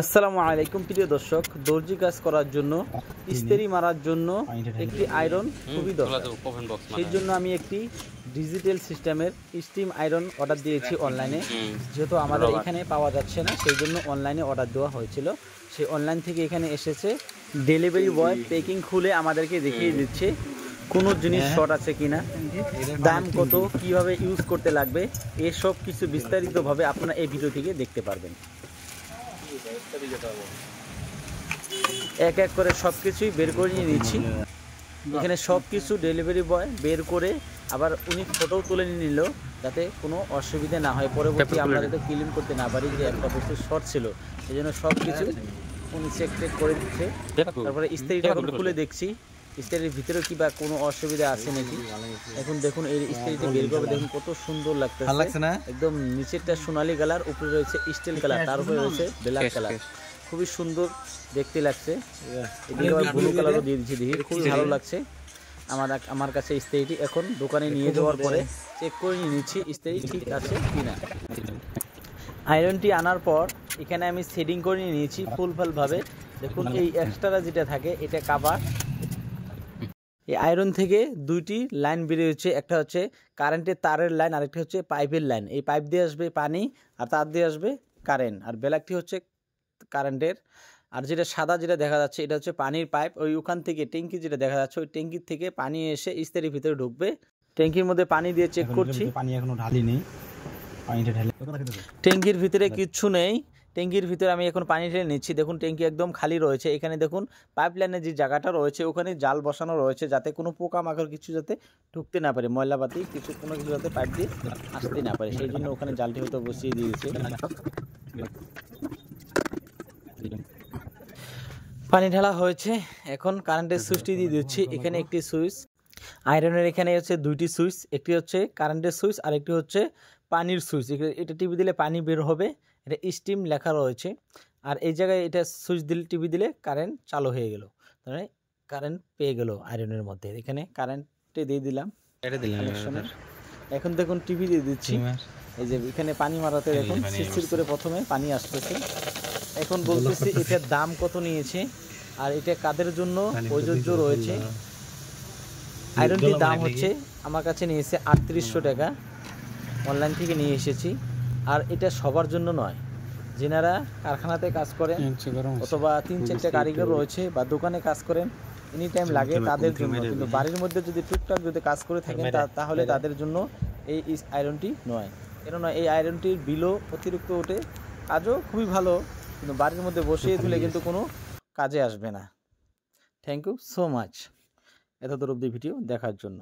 আসসালামু আলাইকুম প্রিয় দর্শক, দর্জি কাজ করার জন্য ইস্ত্রি মারার জন্য একটি আয়রন খুবই দরকার। সেই জন্য আমি একটি ডিজিটাল সিস্টেমের স্টিম আয়রন অর্ডার দিয়েছি অনলাইনে। যেহেতু আমাদের এখানে পাওয়া যাচ্ছে না, সেই জন্য অনলাইনে অর্ডার দেওয়া হয়েছিল। সেই অনলাইন থেকে এখানে এসেছে। ডেলিভারি বয় প্যাকিং খুলে আমাদেরকে দেখিয়ে দিচ্ছে কোনো জিনিস শর্ট আছে কিনা, দাম কত, কিভাবে ইউজ করতে লাগবে, এসব কিছু বিস্তারিতভাবে আপনারা এই ভিডিও থেকে দেখতে পারবেন। এক এক করে সব কিছুই বের করে নিয়ে নিচ্ছি। এখানে সব কিছু ডেলিভারি বয় বের করে আবার উনি ফটোও তুলে নিয়ে নিল, যাতে কোনো অসুবিধা না হয়, পরবর্তী আমরা যাতে ক্লিন করতে না পারি যে একটা বস্তু শর্ট ছিল। এই জন্য সব কিছু উনি চেক করে দিচ্ছে। তারপরে ইস্ত্রিটা এখন খুলে দেখছি ইস্ত্রির ভিতরে কি বা কোনো অসুবিধা আছে নাকি। এখন দেখুন এই ইস্ত্রিটি বের করবে, দেখুন কত সুন্দর লাগতেছে। একদম নিচেরটা সোনালী কালার, উপরে রয়েছে স্টিল কালার, তার উপরে রয়েছে ব্ল্যাক কালার। খুবই সুন্দর দেখতে লাগছে। এদিকে আবার ব্লু কালারও দিয়ে দিচ্ছি, দেখি খুবই ভালো লাগছে আমার কাছে ইস্ত্রিটি। এখন দোকানে নিয়ে যাওয়ার পরে চেক করে নিচ্ছি ইস্ত্রি ঠিক আছে কিনা। আয়রনটি আনার পর এখানে আমি সেটিং করে নিয়েছি ফুলভাবে। দেখুন এই এক্সট্রা যেটা থাকে এটা কাভার। এই আয়রন থেকে দুইটি লাইন বেরিয়েছে, একটা হচ্ছে কারেন্টের তারের লাইন, আরেকটা হচ্ছে পাইপের লাইন। এই পাইপ দিয়ে আসবে পানি আর তার দিয়ে আসবে কারেন্ট, আর ব্ল্যাকটি হচ্ছে কারেন্টের। আর যেটা সাদা যেটা দেখা যাচ্ছে এটা হচ্ছে পানির পাইপ। ওখান থেকে ট্যাঙ্কি যেটা দেখা যাচ্ছে ওই ট্যাঙ্কির থেকে পানি এসে ইস্ত্রির ভিতরে ঢুকবে। ট্যাঙ্কির মধ্যে পানি দিয়ে চেক করছি, পানি এখনো ঢালিনি। পানিটা ঢালি ট্যাঙ্কির ভিতরে কিচ্ছু নেই। ট্যাঙ্কির ভিতরে আমি এখন পানি ঢেলে নিচ্ছি। দেখুন ট্যাঙ্কি একদম খালি রয়েছে। এখানে দেখুন পাইপ লাইনের যে জায়গাটা রয়েছে ওখানে জাল বসানো রয়েছে, যাতে কোনো পোকামাকড় কিছু যাতে ঢুকতে না পারে, ময়লাপাতি কোনো কিছু যাতে পাইপ দিয়ে আসতে না পারে, সেই জন্য ওখানে জালটি হয়তো বসিয়ে দিয়েছে। পানি ঢালা হয়েছে, এখন কারেন্টের সুইচটি দিয়ে দিচ্ছি। এখানে একটি সুইচ আয়রনের, এখানে হচ্ছে দুইটি সুইচ, একটি হচ্ছে কারেন্টের সুইচ আর একটি হচ্ছে পানির সুইচ। এটা টিপি দিলে পানি বের হবে, এটা স্টিম লেখা রয়েছে। আর এই জায়গায় এটা সুইচ দিলে টিপি দিলে কারেন্ট চালু হয়ে গেল, মানে কারেন্ট পেয়ে গেল আয়রনের মধ্যে। এখানে কারেন্টে দিয়ে দিলাম কানেকশনের। এখন দেখুন টিভি দিয়ে দিচ্ছি। এই যে এখানে পানি মারাতে দেখুন শিরশির করে প্রথমে পানি আসতেছে। এখন বলতেছি এটার দাম কত নিয়েছে আর এটা কাদের জন্য প্রযোজ্য রয়েছে। আয়রনটির দাম হচ্ছে আমার কাছে নিয়েছে 3800 টাকা, অনলাইন থেকে নিয়ে এসেছি। আর এটা সবার জন্য নয়, যেনারা কারখানাতে কাজ করেন অথবা 3-4টা কারিগর রয়েছে বা দোকানে কাজ করেন, এনি টাইম লাগে তাদের জন্য। কিন্তু বাড়ির মধ্যে যদি টুকটাক যদি কাজ করে থাকেন তাহলে তাদের জন্য এই আয়রনটি নয়। কেননা এই আয়রনটির বিলও অতিরিক্ত ওঠে, কাজও খুবই ভালো, কিন্তু বাড়ির মধ্যে বসিয়ে দিলে কিন্তু কোনো কাজে আসবে না। থ্যাংক ইউ সো মাচ এত দূর অবধি ভিডিও দেখার জন্য।